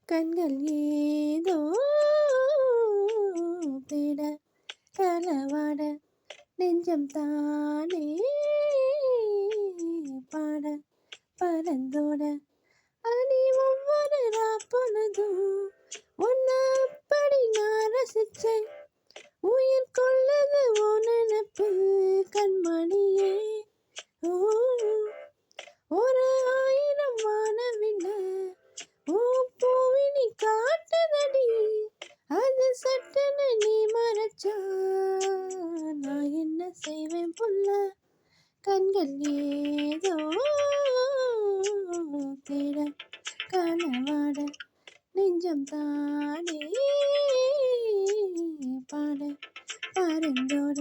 கண்கள் ஏதோ தேட களவாட நெஞ்சம் தானே பாட பறந்தோட அணி ஒவ்வொரு பொழுதும் ஒன்ன அப்படி நான் ரசிச்சேன். உயிர் கொள்ளது நினப்பு கண்மணியே. ஒரு 1000 வானவில்ல பூவினி காட்டுதடி, அது சட்டன நீ மறைச்சா நான் என்ன செய்வேன் புள்ள. கண்கள் ஏதோ தேட களவாட நெஞ்சம் தானே பாட பறந்தோட